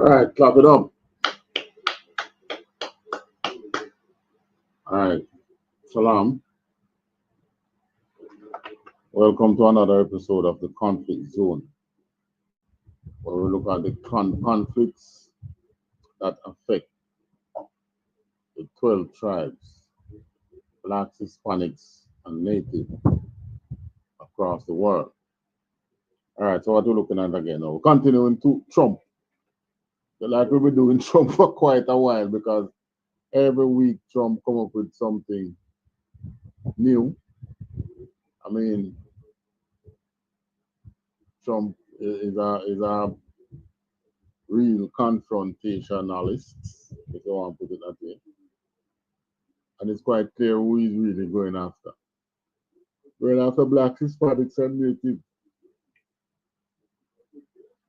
All right, clap it up. All right, Shalom. Welcome to another episode of the Conflict Zone, where we look at the conflicts that affect the 12 tribes, blacks, Hispanics, and Native across the world. All right, so what we're looking at again now? We're continuing to Trump. Like we've been doing Trump for quite a while, because every week Trump come up with something new. I mean, Trump is a real confrontationalist, if you want to put it that way. And it's quite clear who he's really going after. Going after blacks, Hispanics, and Native.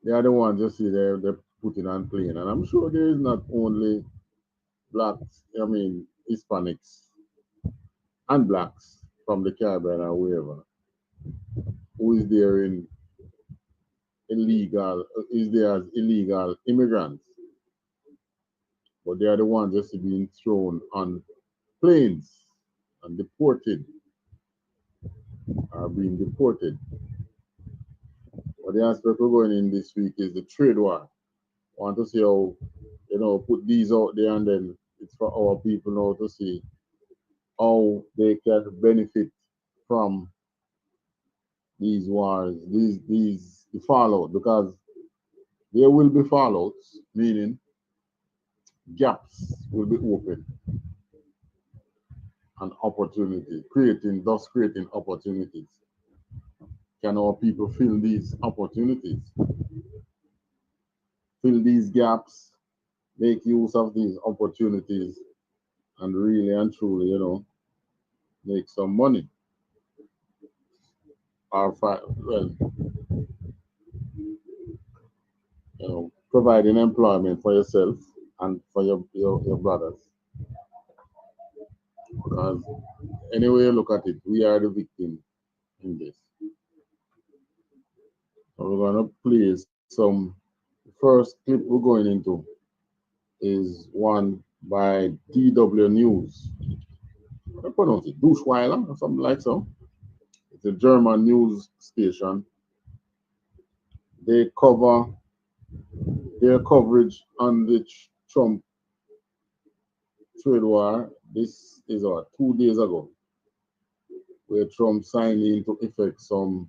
They are the ones you see they're putting and playing. And I'm sure there is not only blacks, I mean Hispanics and blacks from the Caribbean or wherever who is there in illegal, is there as illegal immigrants. But they are the ones just being thrown on planes and deported, are being deported. But the aspect we're going in this week is the trade war. I want to see how, put these out there, and then it's for our people now to see how they can benefit from these wars, the fallout, because there will be fallouts, meaning gaps will be open and opportunity, creating opportunities. Can our people fill these opportunities? Fill these gaps, make use of these opportunities, and really and truly, make some money. Or providing employment for yourself and for your brothers. Because anyway you look at it, we are the victim in this. So we're gonna play some. The first clip we're going into is one by DW News. I pronounce it Duschweiler or something like so. It's a German news station. They cover their coverage on the Trump trade war. This is 2 days ago, where Trump signed into effect some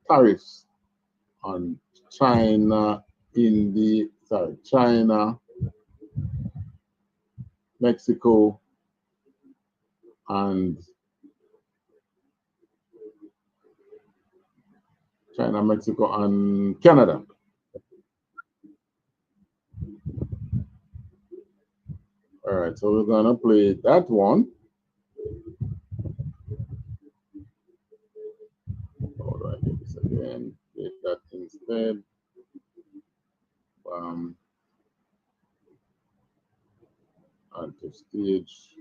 tariffs on China, Mexico, and Canada. All right, so we're gonna play that one. How do I get this again? Get that instead. Add to stage.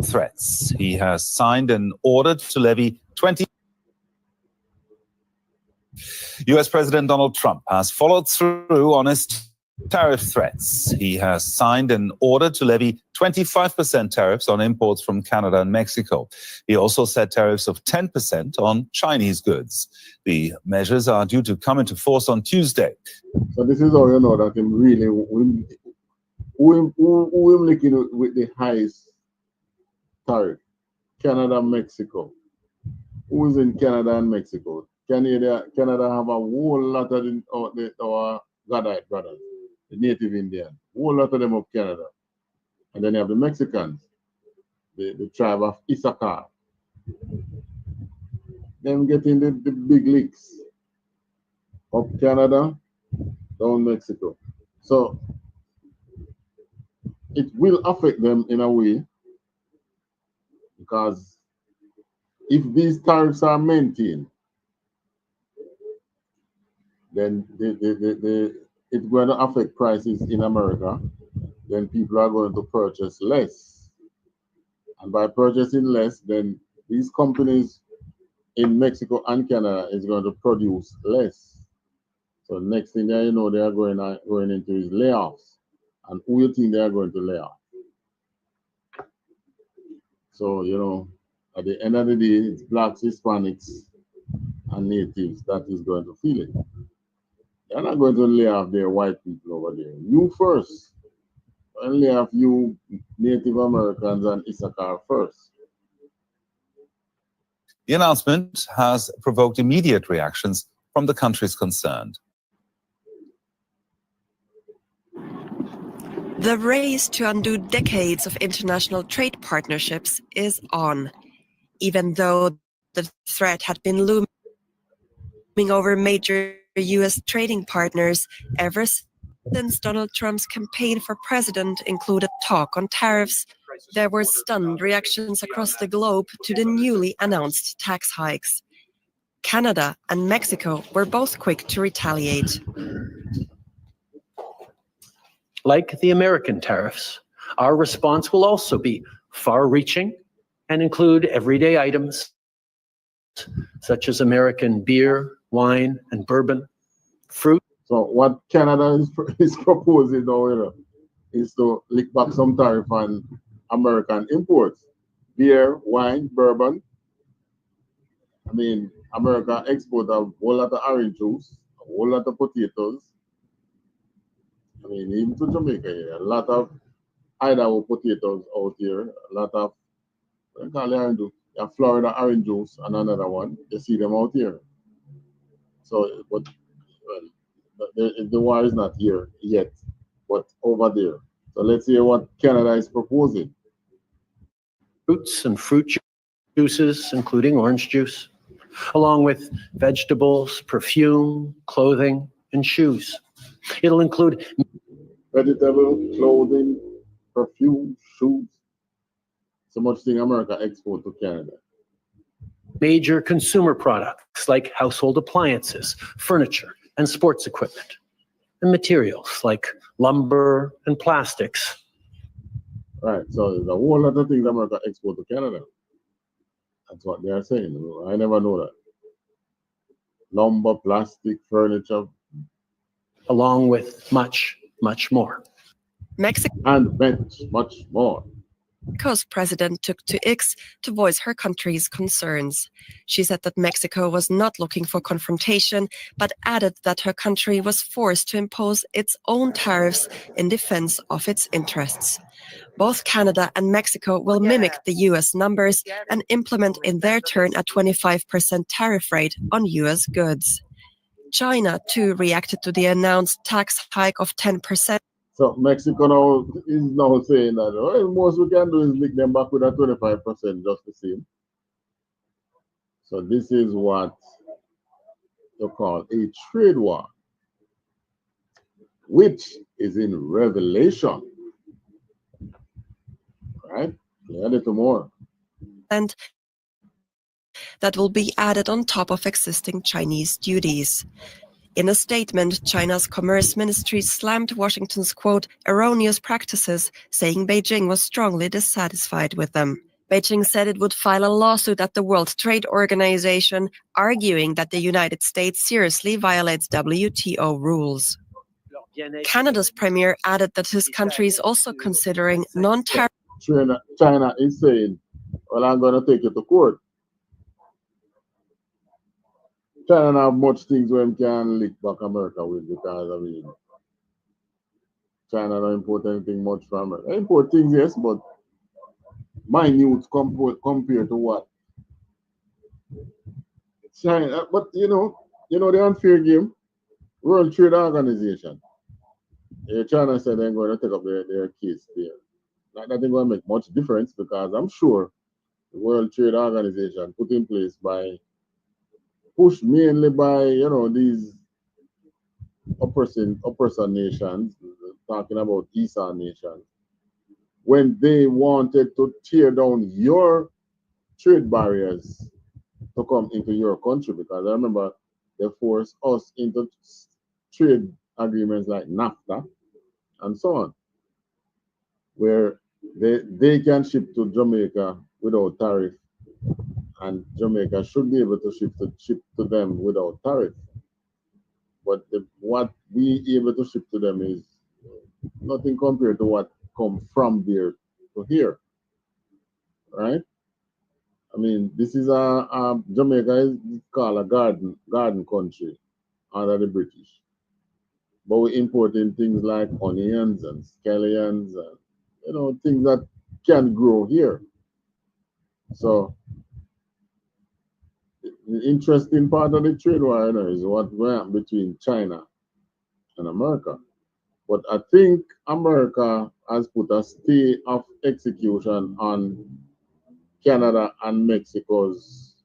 Threats. He has signed an order to levy 20. U.S. President Donald Trump has followed through on his tariff threats. He has signed an order to levy 25% tariffs on imports from Canada and Mexico. He also set tariffs of 10% on Chinese goods. The measures are due to come into force on Tuesday. So this is how you know that him really who looking with the highest tariff? Canada, Mexico. Who is in Canada and Mexico? Canada have a whole lot of our Gadite brothers, the native Indian, whole lot of them of Canada. And then you have the Mexicans, the tribe of Issachar. Them getting the big leaks up Canada, down Mexico. So it will affect them in a way, because if these tariffs are maintained, then it's going to affect prices in America. Then people are going to purchase less. And by purchasing less, then these companies in Mexico and Canada is going to produce less. So next thing that you know, they are going into is layoffs. And who you think they are going to lay off? So, you know, at the end of the day, it's blacks, Hispanics, and natives that is going to feel it. They're not going to lay off their white people over there. You first. And lay off you Native Americans and Issachar first. The announcement has provoked immediate reactions from the countries concerned. The race to undo decades of international trade partnerships is on, even though the threat had been looming over major U.S. trading partners ever since Donald Trump's campaign for president included talk on tariffs. There were stunned reactions across the globe to the newly announced tax hikes. Canada and Mexico were both quick to retaliate. Like the American tariffs, our response will also be far-reaching and include everyday items such as American beer, wine, and bourbon, fruit. So what Canada is proposing now, you know, is to lick back some tariff on American imports. Beer, wine, bourbon. I mean, America export a whole lot of orange juice, a whole lot of potatoes. I mean, even to Jamaica here, a lot of Idaho potatoes out here, a lot of, what do you call it, orange juice? Yeah, Florida orange juice and another one. You see them out here. So, but well, the war is not here yet, but over there. So let's hear what Canada is proposing. Fruits and fruit juices, including orange juice, along with vegetables, perfume, clothing, and shoes. It'll include vegetable, clothing, perfume, shoes. So much thing America export to Canada. Major consumer products like household appliances, furniture, and sports equipment, and materials like lumber and plastics. Right, so there's a whole lot of things America export to Canada. That's what they are saying. I never know that. Lumber, plastic, furniture. Along with much, much more. Mexico and much more. Mexico's president took to X to voice her country's concerns. She said that Mexico was not looking for confrontation, but added that her country was forced to impose its own tariffs in defense of its interests. Both Canada and Mexico will mimic the US numbers and implement in their turn a 25% tariff rate on US goods. China, too, reacted to the announced tax hike of 10%. So Mexico now is now saying that well, most we can do is lick them back with a 25% just the same. So this is what you call a trade war, which is in Revelation. Right? Yeah, a little more. And that will be added on top of existing Chinese duties. In a statement, China's Commerce Ministry slammed Washington's, quote, erroneous practices, saying Beijing was strongly dissatisfied with them. Beijing said it would file a lawsuit at the World Trade Organization, arguing that the United States seriously violates WTO rules. Canada's premier added that his country is also considering non-tariff. China is saying, well, I'm going to take you to court. China don't have much things where we can lick back America with because, I mean, China don't import anything much from America. They import things, yes, but minute compared to what? China, but you know the unfair game? World Trade Organization. China said they're going to take up their case there. That ain't going to make much difference because I'm sure the World Trade Organization put in place pushed mainly by, these oppressor nations, talking about Esau nations, when they wanted to tear down your trade barriers to come into your country, because I remember they forced us into trade agreements like NAFTA and so on, where They can ship to Jamaica without tariff, and Jamaica should be able to ship to them without tariff. But what we able to ship to them is nothing compared to what come from there to here, right? I mean, this is Jamaica is called a garden country under the British, but we're importing things like onions and scallions and things that can grow here. So the interesting part of the trade war is what went between China and America. But I think America has put a stay of execution on Canada and Mexico's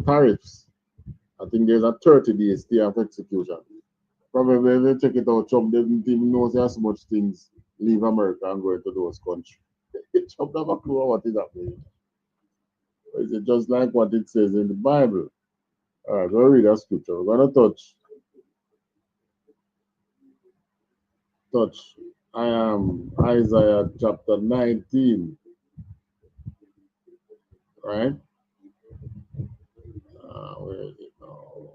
tariffs. I think there's a 30-day stay of execution. Probably if they check it out, Trump didn't even know as much things leave America and go into those countries. Trump never clue what is happening. Is it just like what it says in the Bible? All right, we'll read a scripture. We're going to touch. I am Isaiah chapter 19. Right? Where is it now?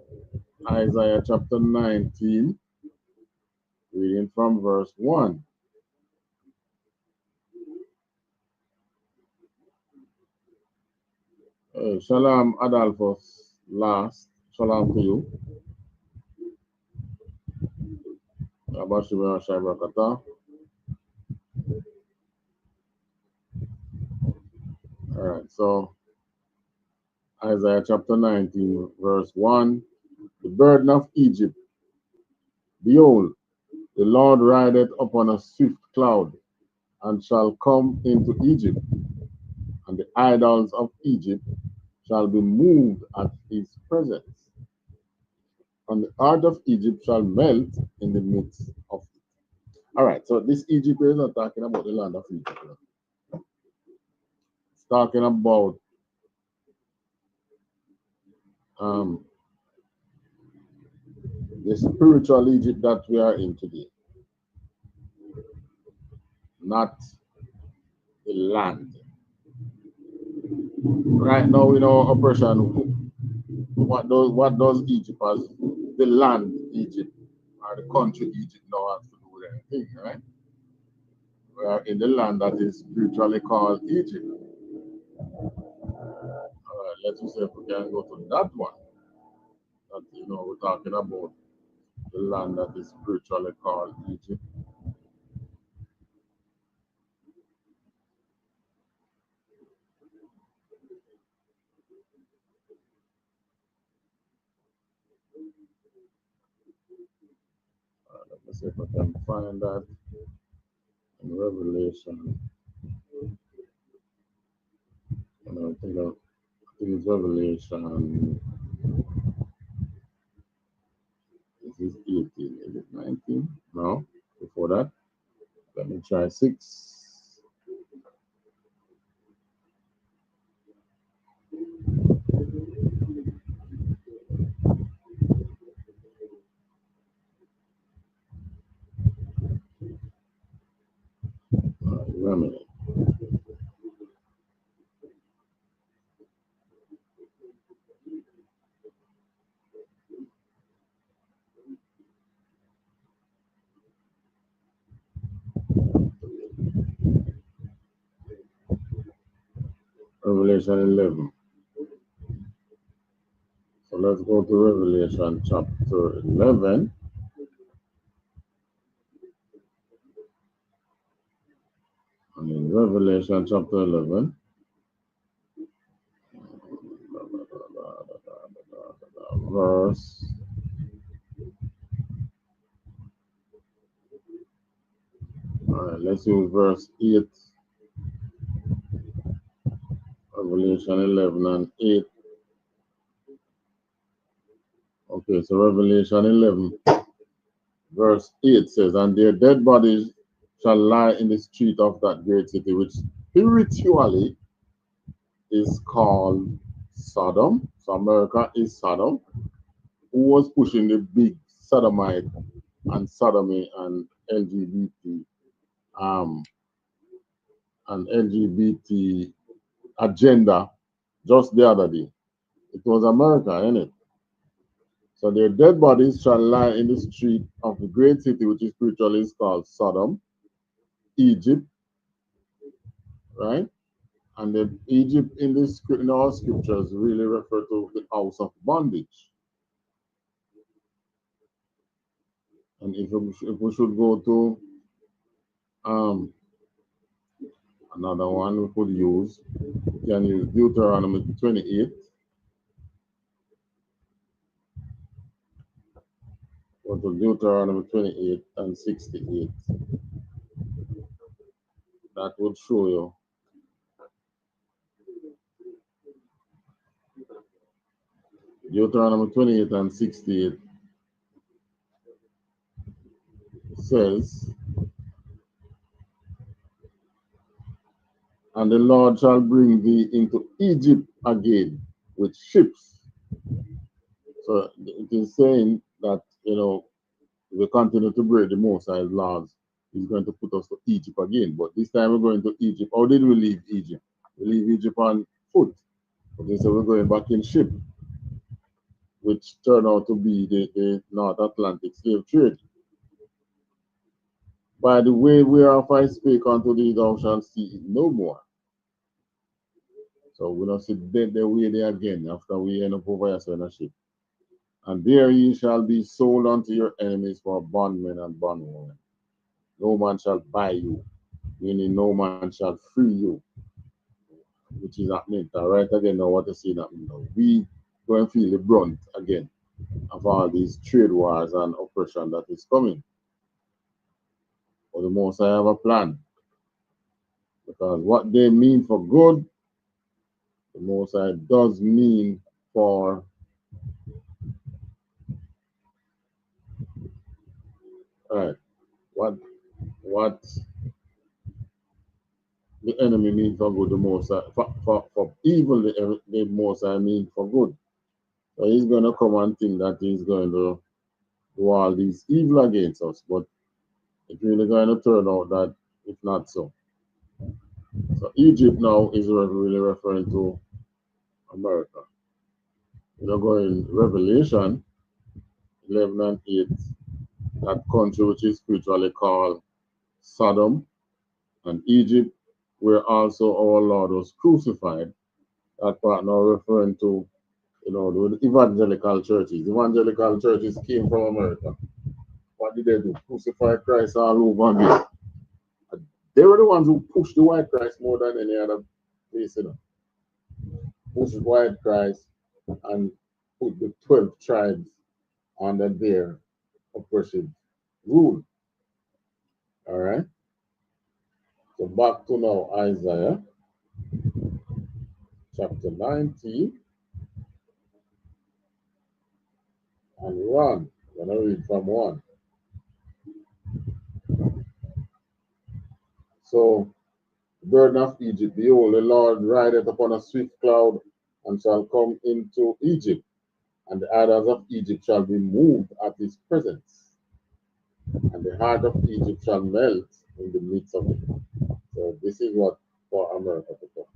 Isaiah chapter 19, reading from verse 1. Shalom, Adolphus, last. Shalom to you. Abashimia Shabrakata. All right, so Isaiah chapter 19, verse 1. The burden of Egypt. Behold, the Lord rideth upon a swift cloud, and shall come into Egypt, and the idols of Egypt shall be moved at his presence, and the heart of Egypt shall melt in the midst of it. All right, so this Egypt is not talking about the land of Egypt. It's talking about the spiritual Egypt that we are in today, not the land. Right now, in our oppression, what does Egypt as the land Egypt or the country Egypt now has to do with anything, right? We are in the land that is spiritually called Egypt. All right, let's see if we can go to that one. That we're talking about the land that is spiritually called Egypt. Let me see if I can find that in Revelation. I think it's Revelation. Is it 18? Is it 19? No, before that. Let me try 6. Wait a minute. Revelation 11. So let's go to Revelation chapter 11. And in Revelation chapter 11, verse let's use verse 8. Revelation 11 and 8. Okay, so Revelation 11, verse 8 says, and their dead bodies shall lie in the street of that great city, which spiritually is called Sodom. So America is Sodom. Who was pushing the big sodomite and sodomy and LGBT and LGBT agenda just the other day. It was America, innit? So their dead bodies shall lie in the street of the great city, which is spiritually is called Sodom, Egypt, right? And then Egypt in this in our scriptures really refer to the house of bondage. And if we should go to another one we could use, we can use Deuteronomy 28. Go to Deuteronomy 28 and 68. That would show you Deuteronomy 28 and 68 says, and the Lord shall bring thee into Egypt again with ships. So it is saying that, you know, if we continue to break the Most High's laws, He's going to put us to Egypt again. But this time we're going to Egypt. How did we leave Egypt? We leave Egypt on foot. But they said we're going back in ship, which turned out to be the North Atlantic slave trade. By the way whereof I spake unto thee, thou shalt see it no more. So we don't sit dead the way there again after we end up over here in a ship. And there ye shall be sold unto your enemies for bondmen and bondwomen. No man shall buy you, meaning no man shall free you, which is happening. Right again, now what you see happening now. We go and feel the brunt again of all these trade wars and oppression that is coming. But the Most I have a plan. Because what they mean for good, the Most High does mean for what the enemy means for good, the Most High, for evil, the Most High mean for good. So he's going to come and think that he's going to do all these evil against us, but it's really going to turn out that it's not so. So Egypt now is really referring to America. You know, going Revelation 11 and 8, that country which is spiritually called Sodom and Egypt, where also our Lord was crucified. That part now referring to, you know, the evangelical churches. Evangelical churches came from America. What did they do? Crucify Christ all over again. They were the ones who pushed the white Christ more than any other place, you know. Pushed the white Christ and put the 12 tribes under their oppressive rule. All right. So back to now Isaiah chapter 19 and 1. I'm going to read from 1. So, the burden of Egypt, behold, the Lord rideth upon a swift cloud and shall come into Egypt, and the idols of Egypt shall be moved at his presence, and the heart of Egypt shall melt in the midst of it. So this is what for America to come.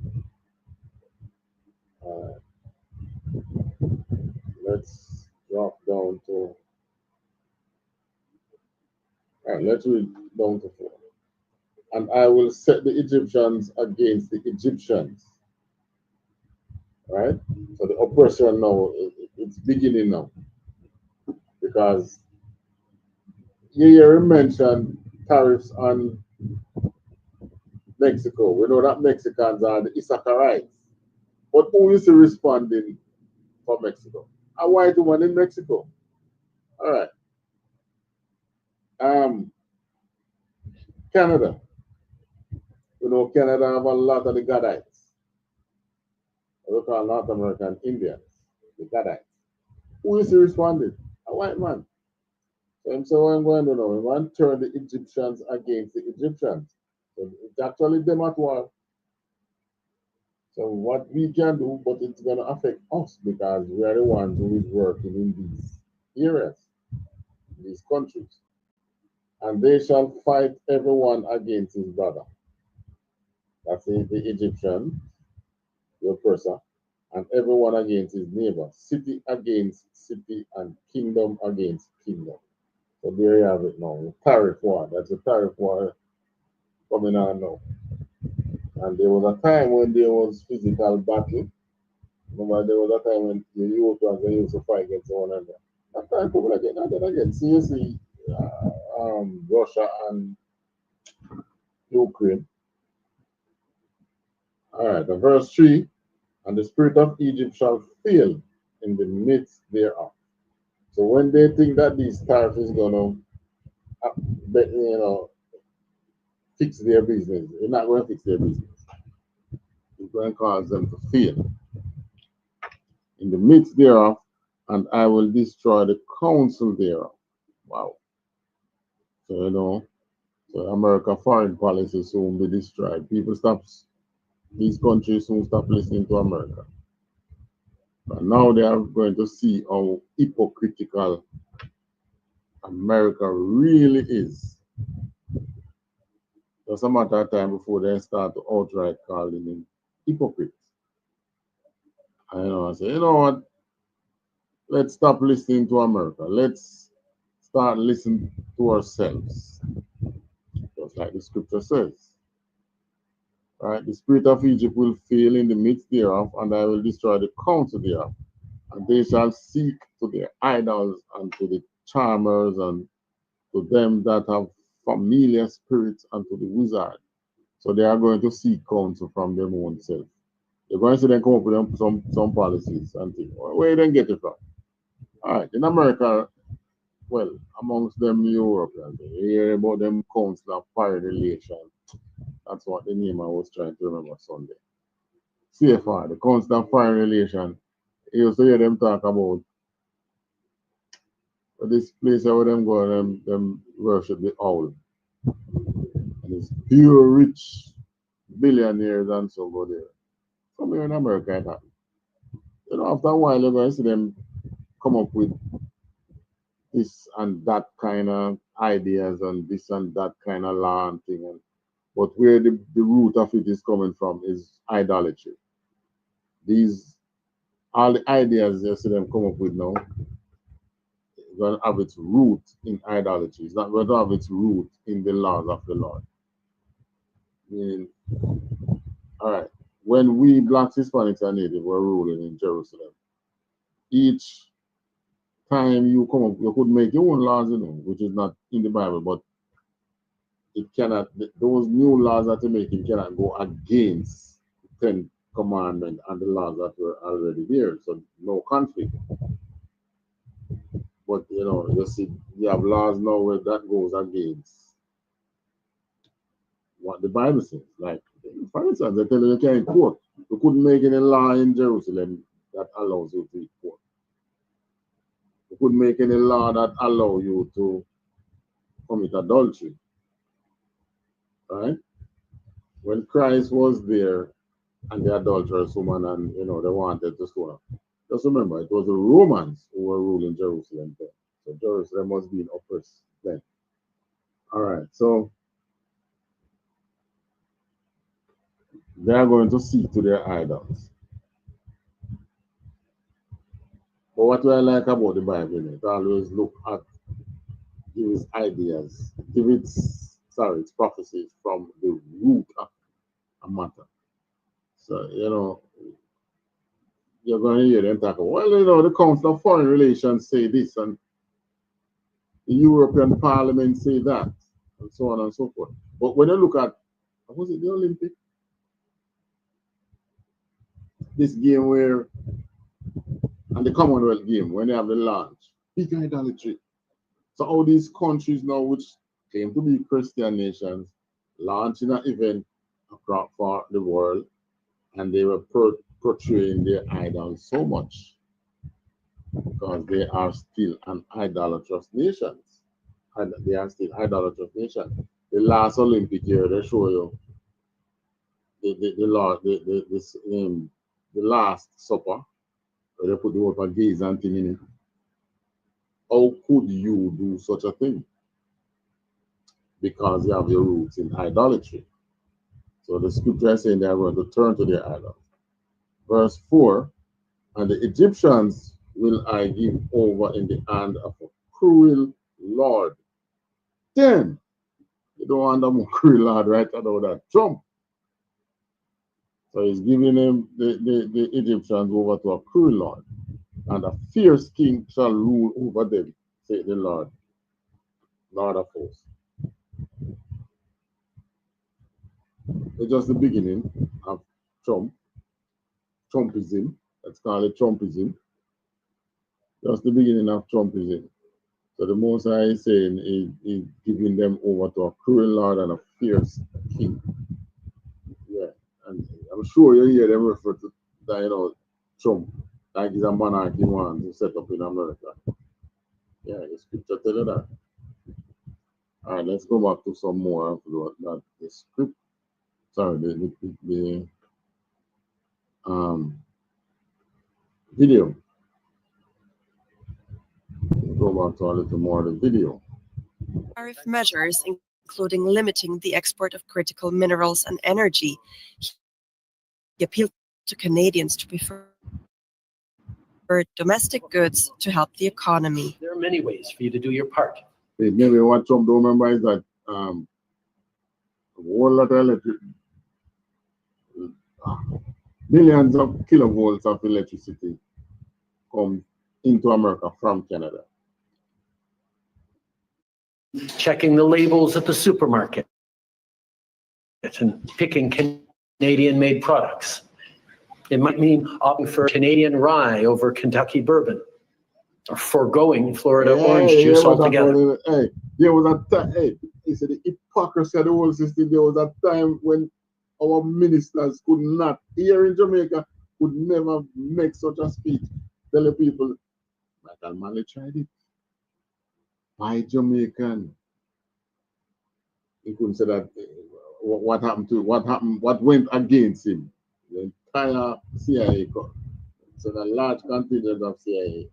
Let's drop down to, let's read down to 4. And I will set the Egyptians against the Egyptians. Right? So the oppression now, it's beginning now. Because you mentioned tariffs on Mexico. We know that Mexicans are the Issachaриtes. But who is responding for Mexico? A white woman in Mexico. All right. Canada. You know, Canada have a lot of the Gadites. We call North American Indians, the Gadites. Who is responding? A white man. So what I'm going to do now, we want to turn the Egyptians against the Egyptians. So it's actually them at war. So what we can do, but it's going to affect us because we are the ones who is working in these areas, these countries. And they shall fight everyone against his brother. That's the Egyptian, the oppressor, and everyone against his neighbor, city against city, and kingdom against kingdom. So there you have it now. Tariff war. That's a tariff war coming on now. And there was a time when there was physical battle. Remember, there was a time when the Europeans they used to fight against one another. That time coming again, and then again. So you see, Russia and Ukraine. All right, the verse 3, and the spirit of Egypt shall fail in the midst thereof. So when they think that this tariff is gonna, fix their business, it's not going to fix their business. It's going to cause them to fail in the midst thereof, and I will destroy the counsel thereof. Wow. So so America foreign policy soon be destroyed. These countries soon stop listening to America. But now they are going to see how hypocritical America really is. Just a matter of time before they start to outright call them hypocrites. I say, you know what? Let's stop listening to America. Let's start listening to ourselves. Just like the scripture says. Right? The spirit of Egypt will fail in the midst thereof, and I will destroy the counsel thereof. And they shall seek to their idols and to the charmers and to them that have familiar spirits and to the wizard. So they are going to seek counsel from them own self. They're going to see them come up with them some policies and things. Where they get it from? All right, in America, well, amongst them Europeans, you hear about them council of foreign relations. That's what the name I was trying to remember Sunday. CFR, the Council of Foreign Relations. You used to hear them talk about this place where them go, them worship the owl. And it's pure rich billionaires and so go there. From here in America, it happens. After a while, you're going to see them come up with this and that kind of ideas and this and that kind of law and thing. But where the root of it is coming from is idolatry. All the ideas you see them come up with now, it's going to have its root in idolatry. It's not going to have its root in the laws of the Lord. Meaning, all right, when we blacks, Hispanics, and Native were ruling in Jerusalem, each time you come up, you could make your own laws, which is not in the Bible, but it cannot, those new laws that you're making cannot go against the 10 commandments and the laws that were already there. So no conflict. But you see, you have laws now where that goes against what the Bible says. Like, for instance, they tell you can't court. You couldn't make any law in Jerusalem that allows you to eat pork. You couldn't make any law that allows you to commit adultery. Right? When Christ was there and the adulterous woman and they wanted to stone her. Just remember, it was the Romans who were ruling Jerusalem then. So Jerusalem must be oppressed then. All right, so they are going to seek to their idols. But what I like about the Bible, it always look at, give its ideas, give its prophecies from the root of a matter. So, you're going to hear them talk about, well, the Council of Foreign Relations say this, and the European Parliament say that, and so on and so forth. But when you look at, was it the Olympic? This game where, and the Commonwealth game, when they have the launch, big idolatry. So all these countries now, which claim to be Christian nations, launching an event across for the world, and they were portraying their idols so much because they are still an idolatrous nation. And they are still idolatrous nation. The last Olympic year, they show you the Last Supper, where they put the word for gays and thing in it. How could you do such a thing? Because you have your roots in idolatry. So the scripture is saying they are going to turn to their idols. Verse 4, and the Egyptians will I give over in the hand of a cruel Lord. Then, you don't want a more cruel Lord right about that. Trump. So he's giving them the Egyptians over to a cruel Lord, and a fierce king shall rule over them, said the Lord, Lord of hosts. It's just the beginning of Trumpism. Let's call it Trumpism. Just the beginning of Trumpism. So the Most High is saying is giving them over to a cruel Lord and a fierce king. Yeah, and I'm sure you hear them refer to that, Trump, like he's a monarchy one to set up in America. Yeah, the scripture tell you that. All right, let's go back to some more of the script. Sorry, the video. Go back to a little more of the video. Tariff measures, including limiting the export of critical minerals and energy. He appealed to Canadians to prefer domestic goods to help the economy. There are many ways for you to do your part. Maybe what Trump don't remember is that a whole lot of millions of kilovolts of electricity come into America from Canada. Checking the labels at the supermarket and picking Canadian-made products. It might mean opting for Canadian rye over Kentucky bourbon, or foregoing Florida orange juice altogether. There was a time, he said the hypocrisy of the whole system. There was a time when our ministers could not, here in Jamaica, could never make such a speech. Tell the people, Michael Manley tried it. By Jamaican. He couldn't say that. What went against him? The entire CIA, so the large contingent of CIA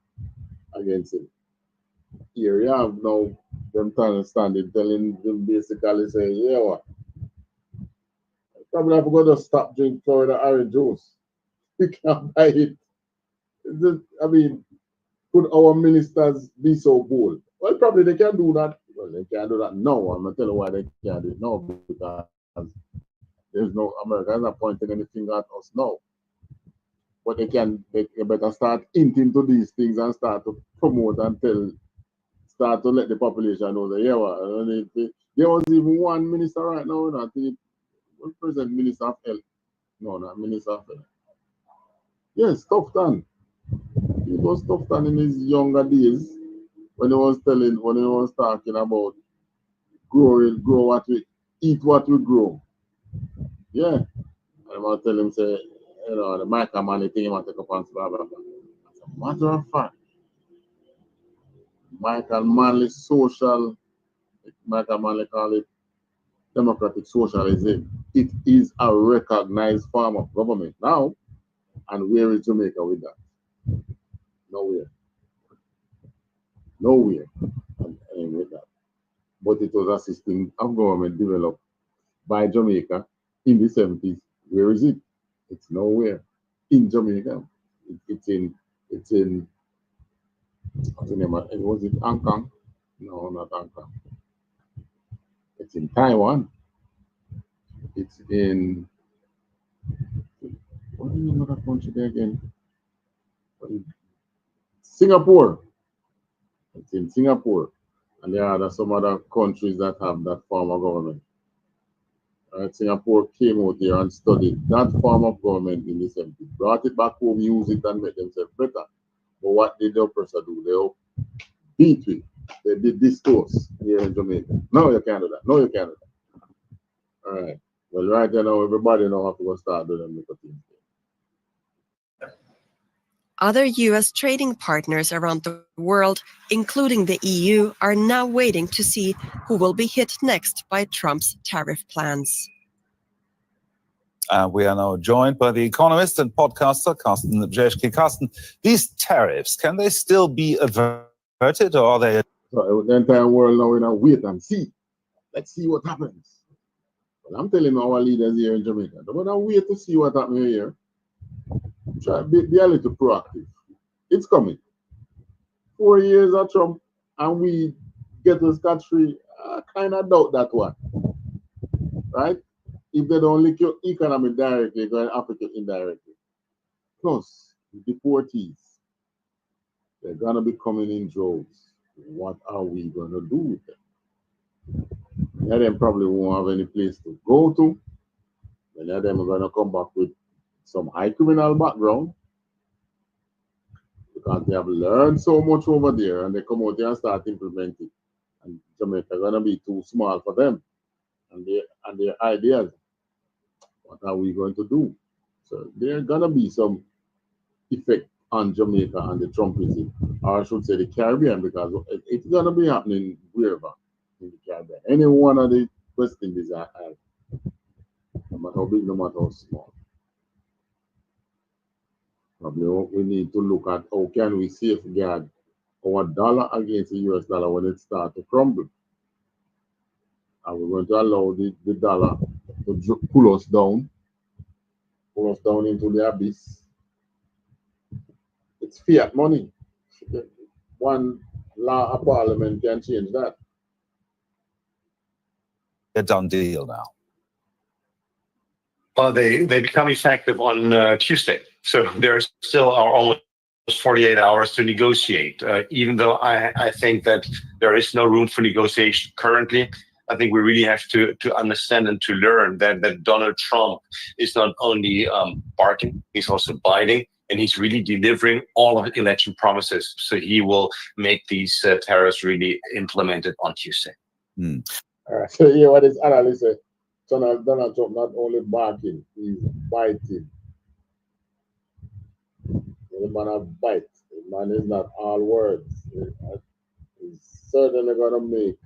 against him. Here you have now them standing telling them basically say, yeah, what? Probably have to go to stop drinking Florida orange juice. We can't buy it. I mean, could our ministers be so bold? Well, probably they can do that. Well, they can't do that now. I'm not telling you why they can't do it now, because there's no America is not pointing any finger at us now. But they better start hinting to these things and start to promote and start to let the population know that, yeah, well, there was even one minister right now, I think, what President Minister of Health? No, not Minister of Health. Yes, Tufton. He was Tufton in his younger days when he was talking about grow what we eat, what we grow. Yeah. And I'm gonna tell him, say, the Michael Manley thing, he might take up and blah, blah, blah. As a matter of fact, Michael Manley call it democratic socialism. It is a recognized form of government now. And where is Jamaica with that? Nowhere. Nowhere. And with that. But it was a system of government developed by Jamaica in the 70s. Where is it? It's nowhere. In Jamaica. It's in what's the name? Was it Hong Kong? No, not Hong Kong. It's in Taiwan. It's in, what do you know that country there again? Singapore. It's in Singapore. And there are some other countries that have that form of government. Singapore came out here and studied that form of government in the 70s, brought it back home, used it, and made themselves better. But what did the oppressor do? They beat it. They did this to us here in Jamaica. No, you can't do that. No, you can't do that. All right. Well, right now, everybody now have to go start doing them little things. Other U.S. trading partners around the world, including the EU, are now waiting to see who will be hit next by Trump's tariff plans. We are now joined by the economist and podcaster, Carsten Brzeski. Carsten, these tariffs, can they still be averted, or are they? So the entire world now in a wait and see. Let's see what happens. And I'm telling our leaders here in Jamaica, don't wanna wait to see what happens here. Try be a little proactive. It's coming. 4 years of Trump and we get to scot-free. I kind of doubt that one. Right? If they don't link your economy directly, they're going to affect it indirectly. Plus, the deportees, they're going to be coming in droves. What are we going to do with them? Many of them probably won't have any place to go to. Many of them are going to come back with some high criminal background because they have learned so much over there and they come out here and start implementing. And Jamaica is going to be too small for them and their ideas. What are we going to do? So there's going to be some effect on Jamaica and the Trumpism, or I should say the Caribbean, because it's going to be happening wherever in the Caribbean. Any one of the West Indies I have, no matter how big, no matter how small. Probably we need to look at how can we safeguard our dollar against the US dollar when it starts to crumble. Are we going to allow the dollar to pull us down into the abyss? It's fiat money. One law of parliament can change that. A done deal now. Well, they become effective on Tuesday. So there's still almost 48 hours to negotiate. Even though I think that there is no room for negotiation currently, I think we really have to understand and to learn that Donald Trump is not only barking, he's also biting, and he's really delivering all of the election promises. So he will make these tariffs really implemented on Tuesday. All right. So here what this analyst said, Donald Trump not only barking, he's biting. The man a bite. The man is not all words. He's certainly gonna make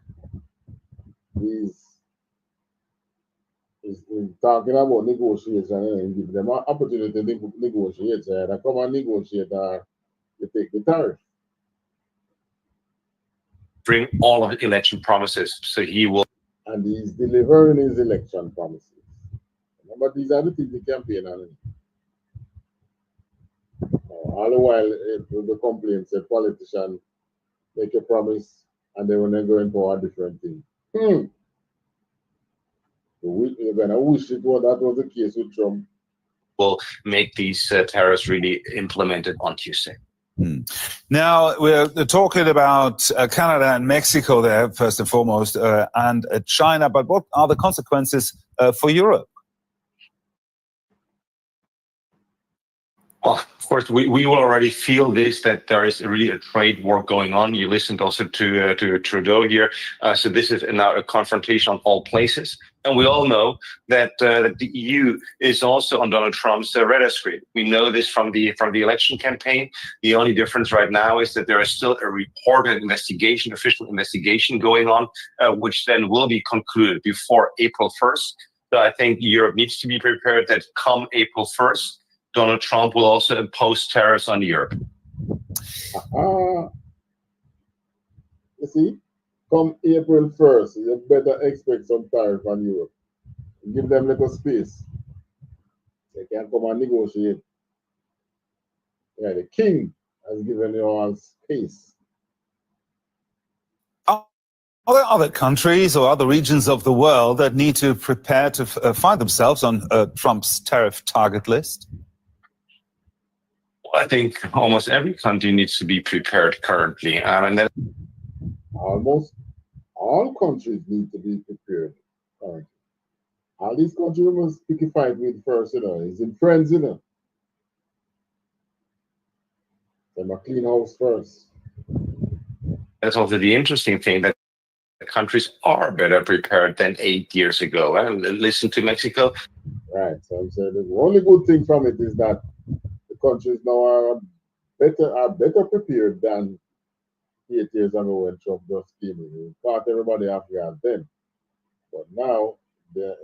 these. He's talking about negotiation and give them an opportunity to negotiate. So they come and negotiate, they take the tariff. Bring all of the election promises. So he will. And he's delivering his election promises. But these are the things the campaign on. All the while, the complaints that politicians make a promise and then when they go into a different thing. You're going to wish that was the case with Trump. Will make these tariffs really implemented on Tuesday. Now, we're talking about Canada and Mexico there, first and foremost, and China, but what are the consequences for Europe? Well, of course, we will already feel this, that there is really a trade war going on. You listened also to Trudeau here. So this is now a confrontation on all places. And we all know that the EU is also on Donald Trump's radar screen. We know this from the election campaign. The only difference right now is that there is still a reported investigation, official investigation going on, which then will be concluded before April 1st. So I think Europe needs to be prepared that come April 1st, Donald Trump will also impose tariffs on Europe. You see, come April 1st, you better expect some tariff on Europe. Give them little space. They can come and negotiate. Yeah, the king has given you all space. Are there other countries or other regions of the world that need to prepare to find themselves on Trump's tariff target list? I think almost every country needs to be prepared currently. And then almost all countries need to be prepared currently. All these countries must pick a fight with first, It's in friends, They must clean house first. that's also the interesting thing, that the countries are better prepared than 8 years ago. And listen to Mexico. Right. So I'm saying the only good thing from it is that the countries now are better prepared than 8 years ago when Trump just came in. We thought everybody have then. But now the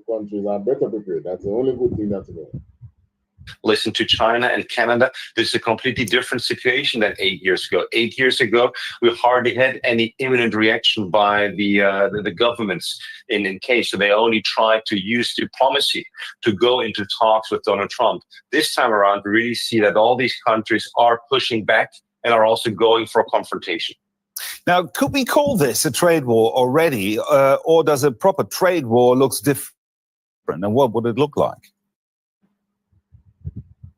countries are better prepared. That's the only good thing that's going. Listen to China and Canada. This is a completely different situation than 8 years ago. 8 years ago, we hardly had any imminent reaction by the governments in case. So they only tried to use diplomacy to go into talks with Donald Trump. This time around, we really see that all these countries are pushing back and are also going for confrontation. Now, could we call this a trade war already, or does a proper trade war look different? And what would it look like?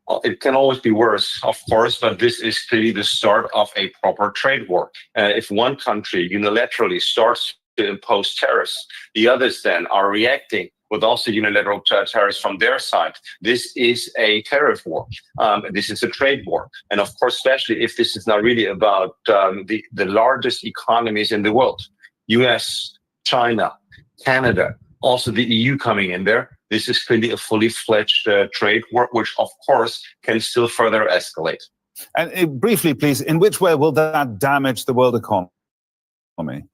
Well, it can always be worse, of course, but this is clearly the start of a proper trade war. If one country unilaterally starts to impose tariffs, the others then are reacting with also unilateral tariffs from their side. This is a tariff war. This is a trade war. And of course, especially if this is now really about the largest economies in the world, US, China, Canada, also the EU coming in there. This is clearly a fully fledged trade war, which of course can still further escalate. And briefly, please, in which way will that damage the world economy?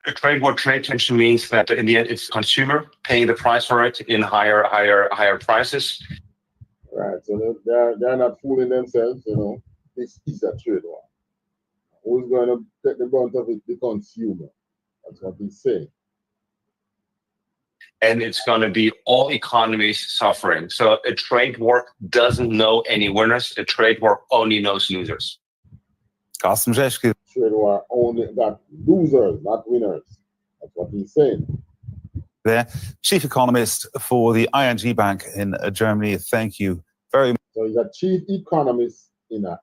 A trade war, trade tension means that in the end, it's consumer paying the price for it in higher prices. Right. So they're not fooling themselves. You know, this is a trade war. Who's going to take the brunt of it? The consumer. That's what he's saying. And it's going to be all economies suffering. So a trade war doesn't know any winners. A trade war only knows losers. Carsten Rzeszki. Trade war only got losers, not winners. That's what he's saying. There, chief economist for the ING Bank in Germany. Thank you very much. So he's a chief economist in a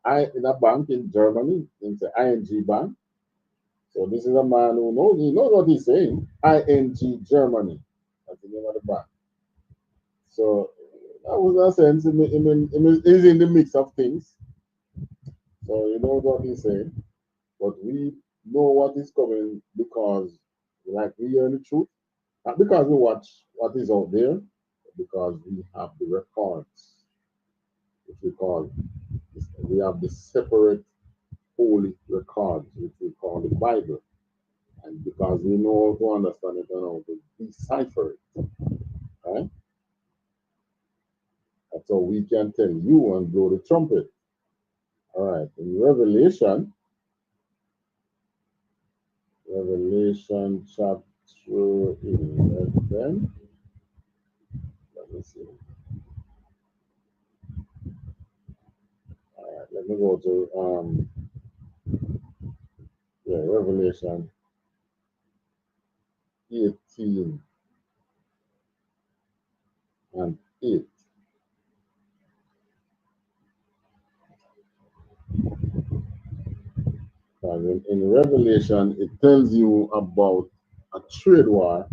bank in Germany. It's the ING Bank. So this is a man who knows what he's saying. ING Germany. That's the name of the bank. So that was a sense. He's in the mix of things. So he knows what he's saying. But we know what is coming because we hear the truth. Not because we watch what is out there, but because we have the records, which we call, we have the separate holy records, which we call the Bible. And because we know how to understand it and how to decipher it, right? That's how we can tell you and blow the trumpet. All right, in Revelation chapter 11. Let me see. All right, let me go to Revelation 18 and 8. In Revelation, it tells you about a trade war,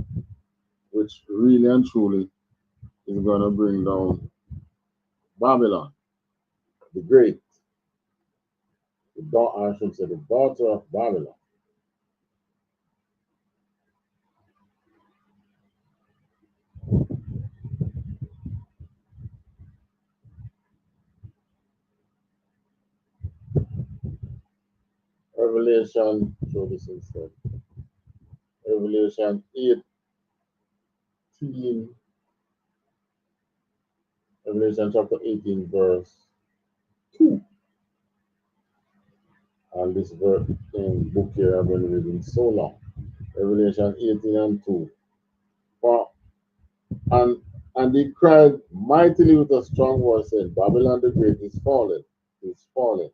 which really and truly is going to bring down Babylon, the great, I should say the daughter of Babylon. Revelation, show this instead. Revelation 18, Revelation chapter 18, verse 2. And this verse in book here I've been reading so long. Revelation 18 and 2. And he cried mightily with a strong voice, saying, Babylon the Great is fallen, is fallen.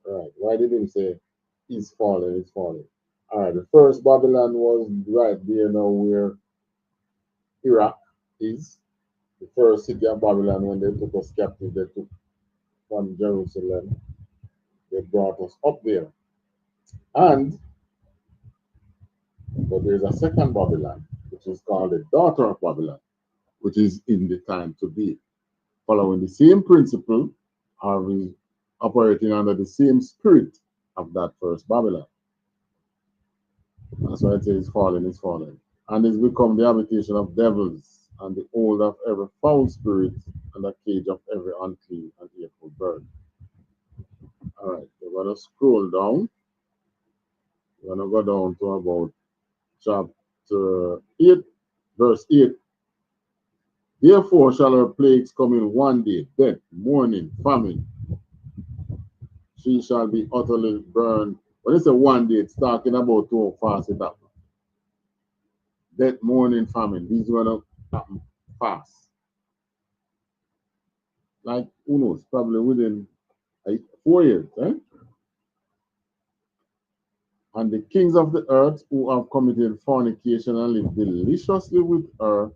All right. Why did he say is fallen, is fallen? All right. The first Babylon was right there now where Iraq is. The first city of Babylon, when they took us captive, they took from Jerusalem. They brought us up there. But there's a second Babylon, which is called the daughter of Babylon, which is in the time to be. Following the same principle, operating under the same spirit of that first Babylon. That's why it says fallen is fallen. And it's become the habitation of devils, and the hold of every foul spirit, and the cage of every unclean and hateful bird. All right, we're going to scroll down. We're going to go down to about chapter 8, verse 8. Therefore shall her plagues come in one day, death, mourning, famine. She shall be utterly burned. When it's a one day, it's talking about how fast it happens. Death, mourning, famine. These are going to happen fast. Like, who knows, probably within 4 years, right? And the kings of the earth who have committed fornication and live deliciously with her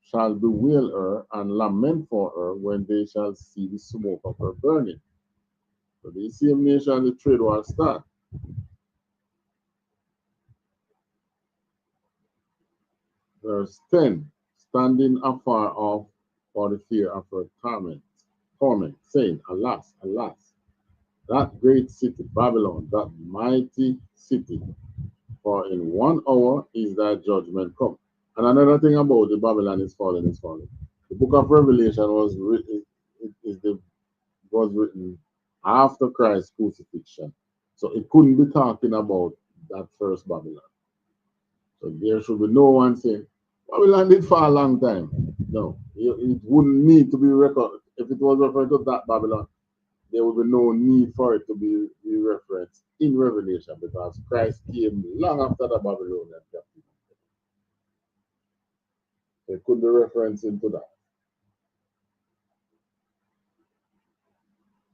shall bewail her and lament for her when they shall see the smoke of her burning. So the same nation, the trade war start. Verse 10, standing afar off for the fear of her torment, saying, Alas, alas, that great city, Babylon, that mighty city, for in 1 hour is thy judgment come. And another thing about the Babylon is falling is falling. The book of Revelation was written after Christ's crucifixion. So it couldn't be talking about that first Babylon. So there should be no one saying, Babylon did for a long time. No, it wouldn't need to be recorded. If it was referred to that Babylon, there would be no need for it to be referenced in Revelation because Christ came long after the Babylonian captivity. So it could be referencing to that.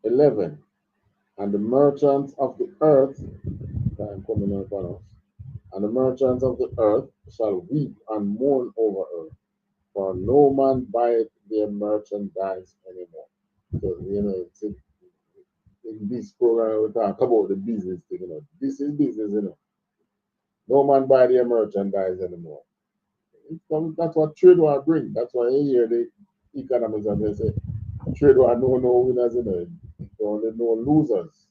11. And the merchants of the earth, time coming upon us, and the merchants of the earth shall weep and mourn over her, for no man buyeth their merchandise anymore. So, it's in this program, we talk about the business thing, This is business, No man buy their merchandise anymore. That's what trade war bring. That's why you hear the economists and they say, trade war no winners, Only no losers.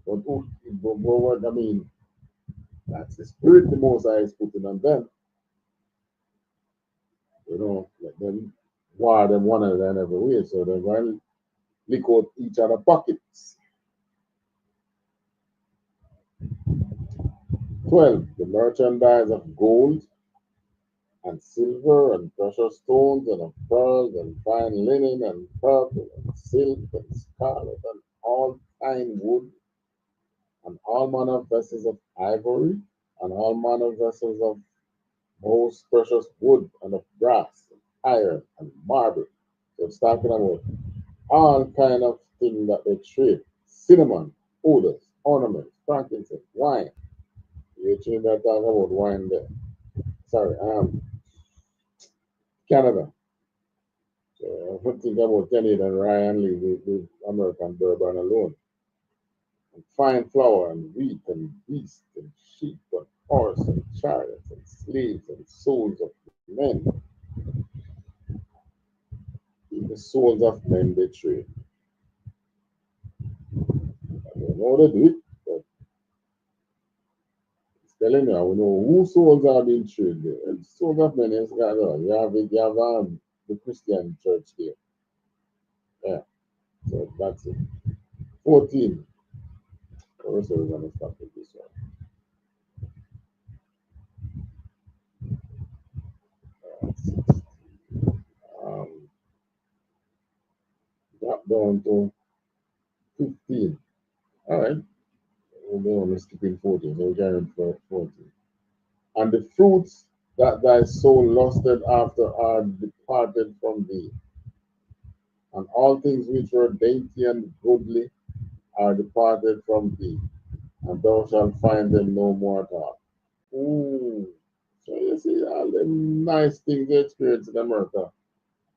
But what I mean, that's the spirit the Most High is putting on them. Let them war them one another in every way. So they're going to lick out each other's pockets. 12. The merchandise of gold and silver and precious stones and of pearls and fine linen and purple and silk and scarlet and all fine wood and all manner of vessels of ivory and all manner of vessels of most precious wood and of brass and iron and marble. So it's talking about all kind of things that they trade. Cinnamon, odors, ornaments, frankincense, wine. You're talking about wine there. Sorry, Canada. So I think about Canadian rye and leave with American bourbon alone. And fine flour and wheat and beast and sheep and horse and chariots and slaves and souls of men. In the souls of men they trade. I don't know how they do it, but it's telling you, I will know whose souls are being traded there. And souls of men is you have the Christian church there. Yeah. So that's it. 14. Also, we're going to start with this one. Drop down to 15. All right. We're only skipping 14, so we're carrying for 14. And the fruits that thy soul lusted after are departed from thee, and all things which were dainty and goodly are departed from thee, and thou shalt find them no more at all. Ooh. So you see all the nice things they experience in America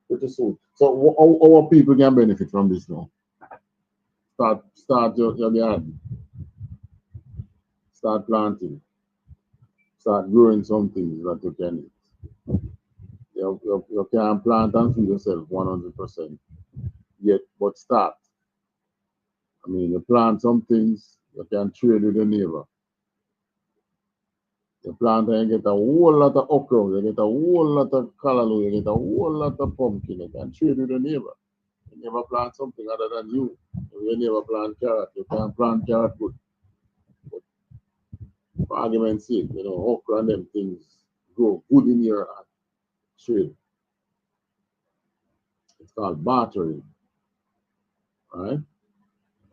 pretty soon. So our people can benefit from this now. Start your garden. Start planting. Start growing some things that you can eat. You can't plant and feed yourself 100% yet, but start. I mean, you plant some things, you can trade with your neighbor. You plant and you get a whole lot of okra, you get a whole lot of callaloo, you get a whole lot of pumpkin, you can trade with your neighbor. You never plant something other than you. You never plant carrot, you can plant carrot good. But for argument's sake, okra and them things grow good in your trade. It's called bartering, right?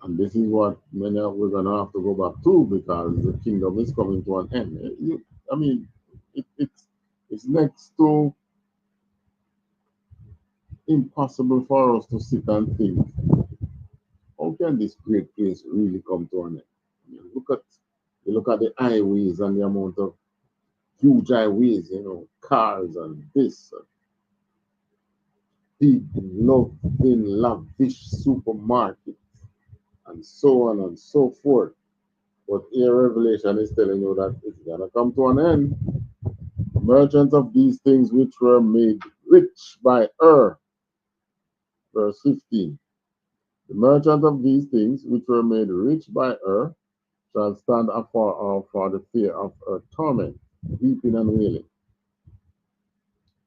And this is what many we're going to have to go back to because the kingdom is coming to an end. I mean, it's next to impossible for us to sit and think, how can this great place really come to an end? You look at the highways and the amount of huge highways, cars and this. Big, loving, lavish supermarkets and so on and so forth. But here Revelation is telling you that it's going to come to an end. Merchants of these things which were made rich by her. Verse 15. The merchant of these things which were made rich by her shall stand afar off for the fear of her torment, weeping and wailing.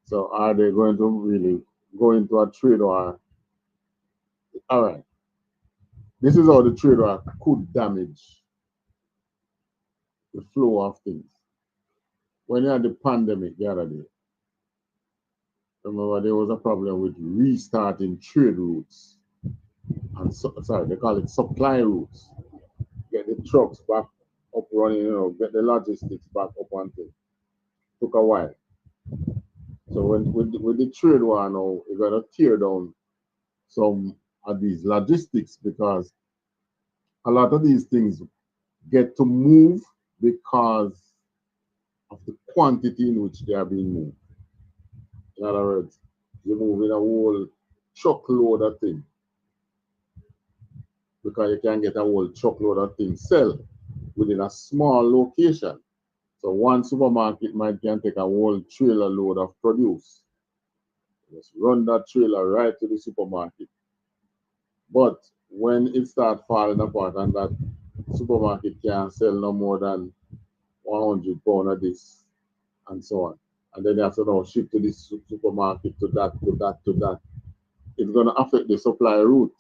So are they going to really go into a trade war? All right. This is how the trade war could damage the flow of things. When you had the pandemic the other day, remember there was a problem with restarting trade routes. And they call it supply routes. Get the trucks back up running, get the logistics back up and things. Took a while. So with the trade war now, you're gonna tear down some of these logistics because a lot of these things get to move because of the quantity in which they are being moved. In other words, you're moving a whole truckload of things because you can get a whole truckload of things sell within a small location. So one supermarket can take a whole trailer load of produce. Just run that trailer right to the supermarket. But when it starts falling apart and that supermarket can't sell no more than 100 pounds of this and so on, and then they have to now ship to this supermarket to that, it's going to affect the supply route.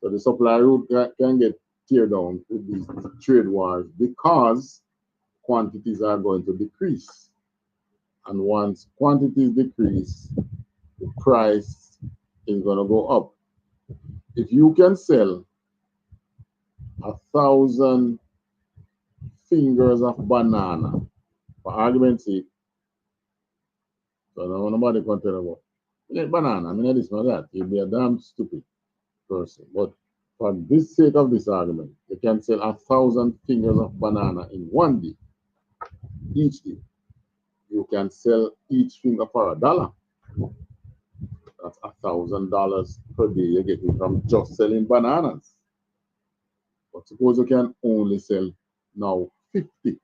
So the supply route can get teared down with these trade wars because quantities are going to decrease. And once quantities decrease, the price is going to go up. If you can sell 1,000 fingers of banana, for argument's sake, so now nobody can tell about banana, I mean this, not that. You'll be a damn stupid person. But for the sake of this argument, you can sell 1,000 fingers of banana in one day, each day. You can sell each finger for $1. That's $1,000 per day you're getting from just selling bananas. But suppose you can only sell now 50.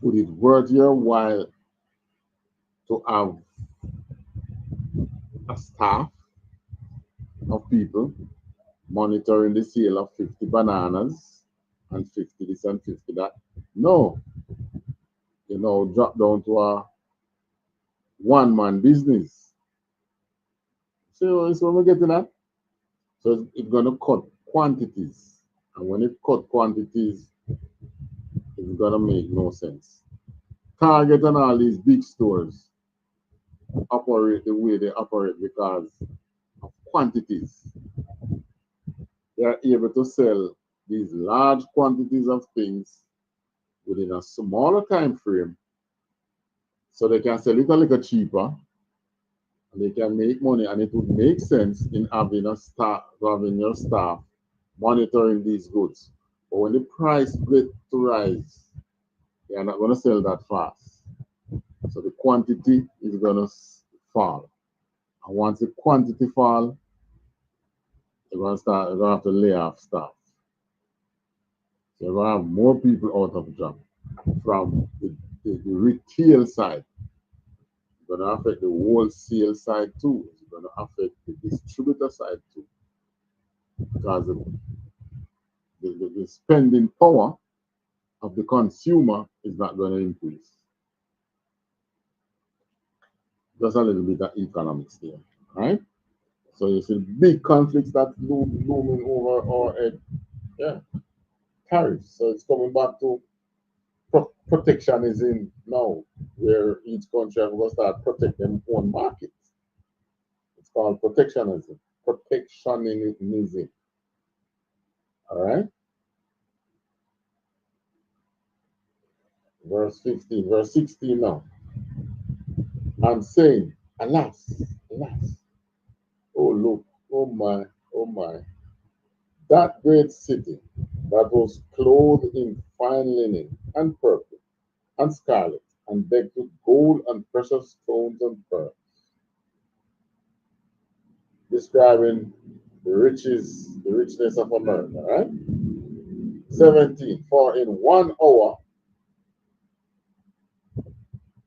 Would it worth your while to have a staff of people monitoring the sale of 50 bananas and 50 this and 50 that? No. Drop down to a one-man business. So we're getting at. So it's going to cut quantities. And when it cut quantities, it's going to make no sense. Target and all these big stores operate the way they operate because of quantities. They are able to sell these large quantities of things within a smaller time frame, so they can sell it a little cheaper and they can make money. And it would make sense in having your staff monitoring these goods. But when the price gets to rise, they are not going to sell that fast. So the quantity is going to fall. And once the quantity falls, they're going to have to lay off staff. So you're going to have more people out of job from the retail side. It's going to affect the wholesale side too. It's going to affect the distributor side too. Because the spending power of the consumer is not going to increase. Just a little bit of economics there, right? So you see big conflicts that looming over our head. Yeah, tariffs. So it's coming back to protectionism now, where each country are going to start protect their own markets. It's called protectionism. Protectionism. All right. Verse 15, verse 16 now. I'm saying, alas, alas. Oh, look, oh my. That great city that was clothed in fine linen and purple and scarlet and decked with gold and precious stones and pearls. Describing the richness of America, right? 17, for in 1 hour,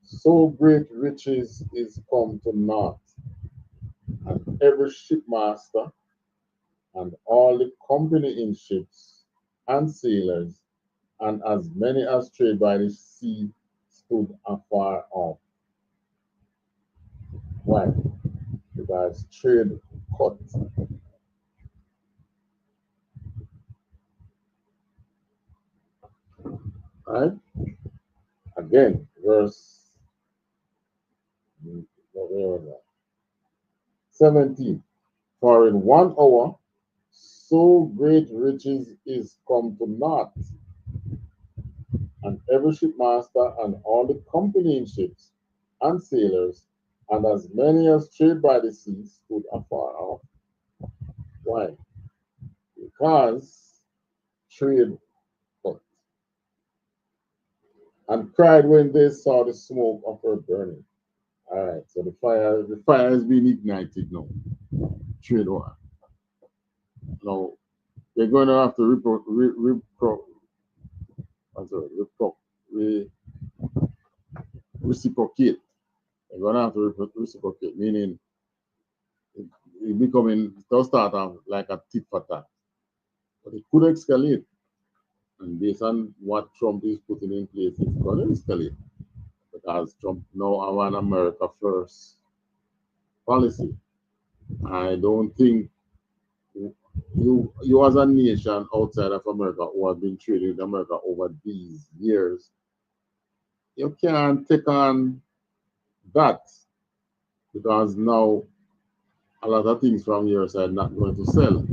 so great riches is come to naught, and every shipmaster and all the company in ships and sailors, and as many as trade by the sea, stood afar off. Why? Because trade cut. Right? Again, verse 17. For in 1 hour, so great riches is come to naught, and every shipmaster and all the company in ships and sailors, and as many as trade by the sea, stood afar off. Why? Because trade cut, and cried when they saw the smoke of her burning. All right, so the fire has been ignited now. Trade war. Now they're going to have to reciprocate. They're going to have to reciprocate, meaning it becoming, they'll start off like a tit for tat. But it could escalate. And based on what Trump is putting in place, it's going to escalate. Because Trump now have an America first policy. I don't think you as a nation outside of America who have been trading with America over these years, you can't take on that, because now a lot of things from your side not going to sell,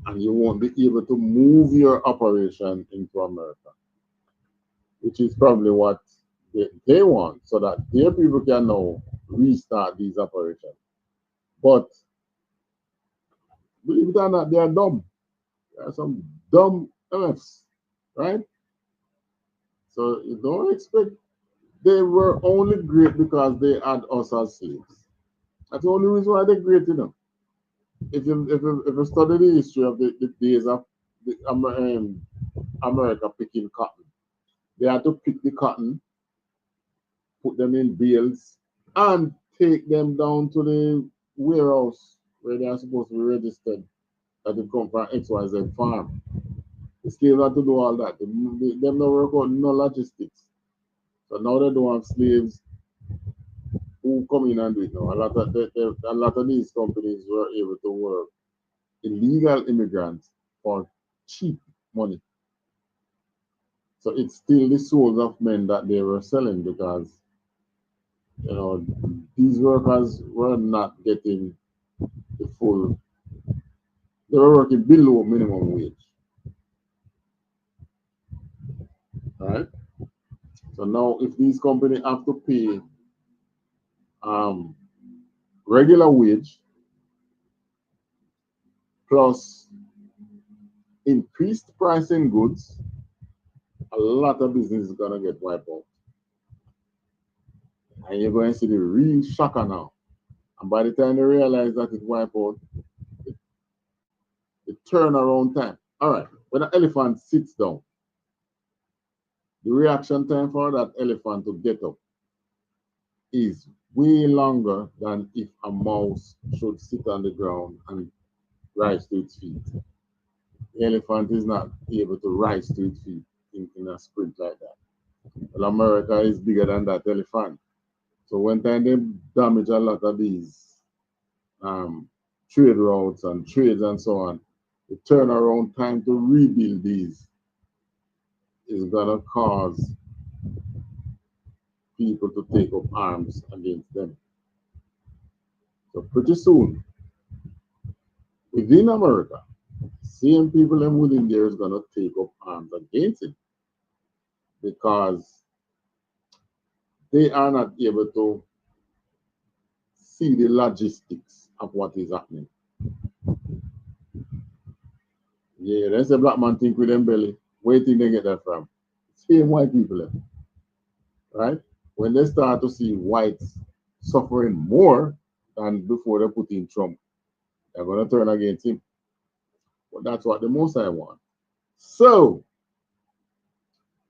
and you won't be able to move your operation into America, which is probably what they want, so that their people can now restart these operations. But believe it or not, they are dumb. There are some dumb MFs, right? So you don't expect. They were only great because they had us as slaves. That's the only reason why they're great, you know. If you study the history of the days of America picking cotton, they had to pick the cotton, put them in bales, and take them down to the warehouse where they are supposed to be registered that they come from XYZ farm. The slaves had to do all that. Them no work out, no logistics. So now they don't have slaves who come in and do it now. A lot of these companies were able to work illegal immigrants for cheap money. So it's still the souls of men that they were selling, because you know these workers were not getting the full. They were working below minimum wage. All right. So now, if these companies have to pay regular wage plus increased price in goods, a lot of business is gonna get wiped out. And you're going to see the real shocker now. And by the time they realize that it wiped out, the turnaround time. All right, when an elephant sits down, the reaction time for that elephant to get up is way longer than if a mouse should sit on the ground and rise to its feet. The elephant is not able to rise to its feet in a sprint like that. Well, America is bigger than that elephant. So when time they damage a lot of these trade routes and trades and so on, the turnaround time to rebuild these is going to cause people to take up arms against them. So pretty soon, within America, same people and within there is going to take up arms against it because they are not able to see the logistics of what is happening. Yeah, there's a black man think with them belly. Where do you think they get that from? Same white people, right? When they start to see whites suffering more than before they put in Trump, they're going to turn against him. But that's what the Most High want. So,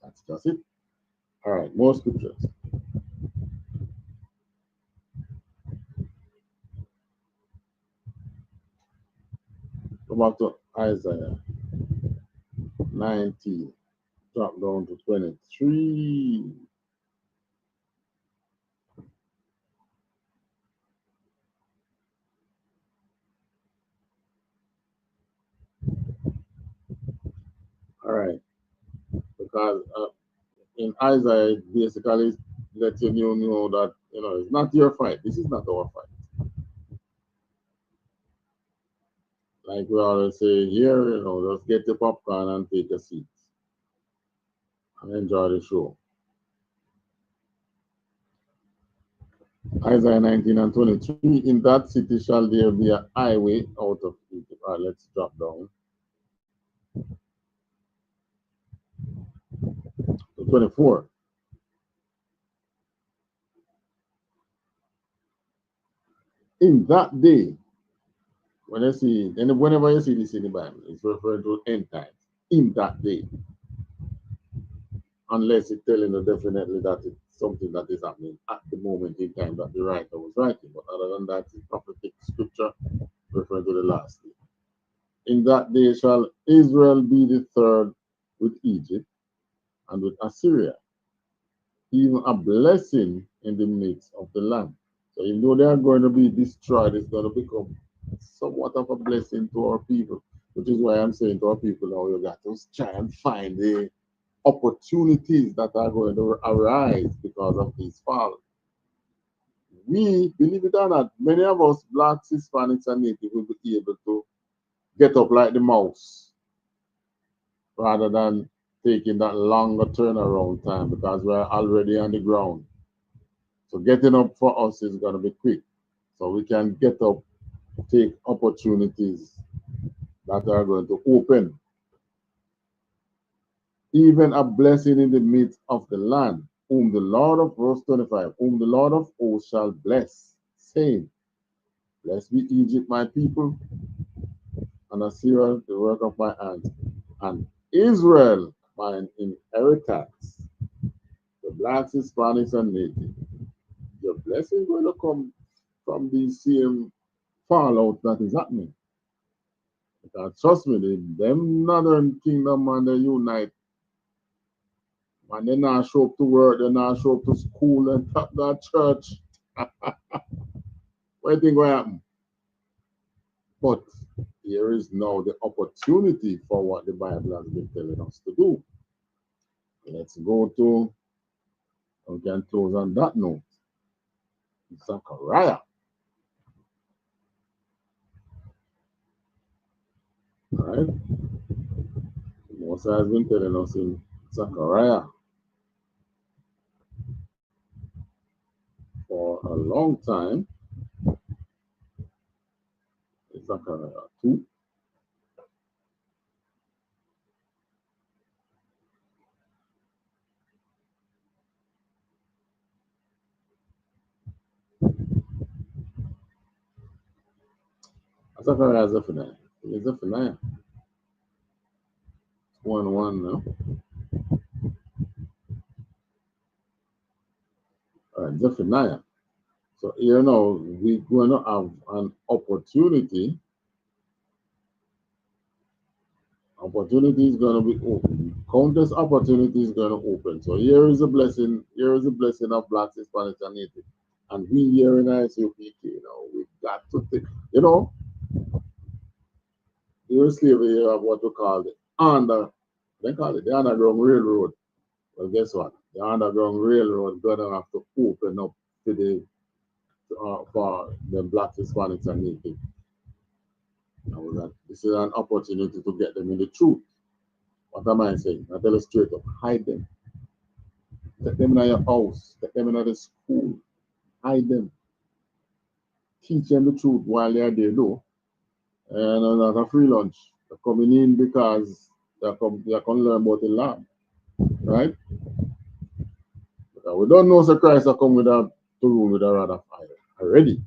that's just it. All right, more scriptures. Go back to Isaiah 19, drop down to 23. All right, because in Isaiah, basically letting you know that, it's not your fight. This is not our fight. Like we always say here, just get the popcorn and take a seat and enjoy the show. Isaiah 19 and 23, in that city shall there be a highway out of Egypt. All right, let's drop down to 24. In that day, whenever you see this in the Bible, it's referring to end times. In that day. Unless it's telling you definitely that it's something that is happening at the moment in time that the writer was writing. But other than that, it's prophetic scripture referring to the last day. In that day shall Israel be the third with Egypt and with Assyria, even a blessing in the midst of the land. So even though they are going to be destroyed, it's going to become somewhat of a blessing to our people, which is why I'm saying to our people now, you got to try and find the opportunities that are going to arise because of this fall. We, believe it or not, many of us, blacks, Hispanics, and Native, will be able to get up like the mouse rather than taking that longer turnaround time because we're already on the ground. So getting up for us is going to be quick. So we can get up, take opportunities that are going to open. Even a blessing in the midst of the land, whom the Lord of, verse 25, whom the Lord of hosts shall bless, saying, blessed be Egypt, my people, and Assyria, the work of my hands, and Israel, mine inheritance. The blacks, Hispanics, and Native. Your blessing is going to come from the same fallout that is happening. Because trust me, them northern kingdom man, they unite. Man, they not show up to work, they not show up to school and top that church. What do you think will happen? But here is now the opportunity for what the Bible has been telling us to do. Let's go to, we can close on that note. Zechariah. All right. Moses has been telling us in Zechariah for a long time. Zechariah 2. Zechariah, Zephaniah. Zephaniah. 1:1 now. All right, Zephaniah. So we're going to have an opportunity. Opportunity is going to be open. Countless opportunities going to open. So here is a blessing. Here is a blessing of blacks, Hispanics, and Native. And we here in ISUPK, we've got to think, here slavery, you have what we call the They call it the Underground Railroad. Well, guess what? The Underground Railroad gonna have to open up to the for the Black, Hispanics, and Native. This is an opportunity to get them in the truth. What am I saying? I tell you straight up, hide them. Take them in your house, take them in the school, hide them. Teach them the truth while they're there, though. And not a free lunch. They're coming in because they're going to learn about the lab, right? But we don't know so Christ will come with a room with a rod of fire already.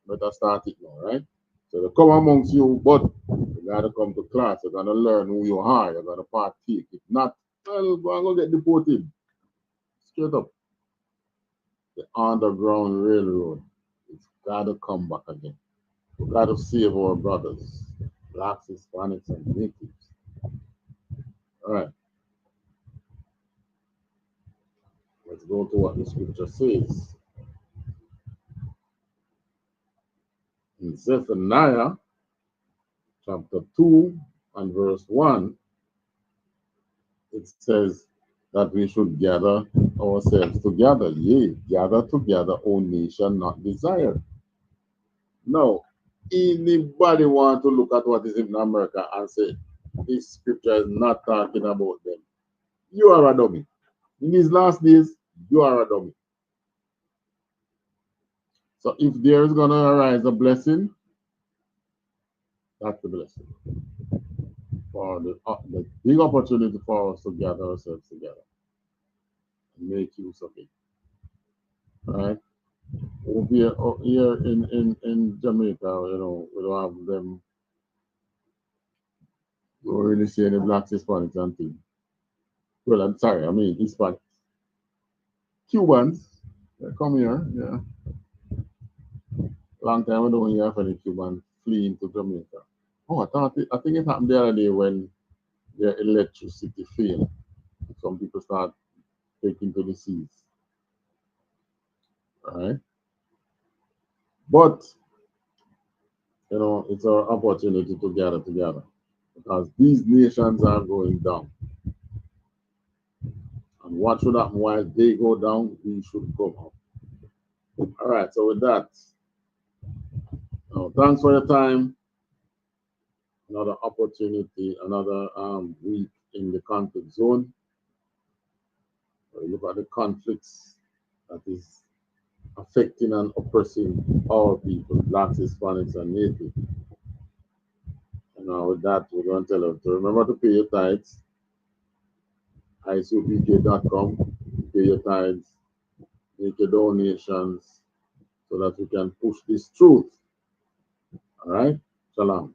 Better start it now, right? So they come amongst you, but you got to come to class. You're going to learn who you are. You're going to partake. If not, well, go get deported. Straight up. The Underground Railroad. It's got to come back again. We got to save our brothers, Blacks, Hispanics, and Natives. All right. Let's go to what the scripture says. In Zephaniah chapter 2 and verse 1, it says that we should gather ourselves together. Yea, gather together, O nation not desired. Now, anybody want to look at what is in America and say, this scripture is not talking about them? You are a dummy. In these last days, you are a dummy. So if there is going to arise a blessing, that's the blessing. For the big opportunity for us to gather ourselves together and make use of it. All right? Over here in Jamaica, you know, we don't have them. We don't really see any Blacks, Hispanics, and things. Well, I'm sorry, I mean Hispanics. Cubans, they come here, yeah. Long time I don't hear of any Cubans fleeing to Jamaica. Oh, I think it happened the other day when their electricity failed. Some people start taking to the seas. All right? But, you know, it's our opportunity to gather together because these nations are going down. And what should happen while they go down? We should go up. All right, so with that, thanks for your time. Another opportunity, another week in the conflict zone. Look at the conflicts that is affecting and oppressing our people, Blacks, Hispanics, and Native. And with that, we're going to tell you to remember to pay your tithes. ISUPK.com, pay your tithes, make your donations so that we can push this truth. All right? Shalom.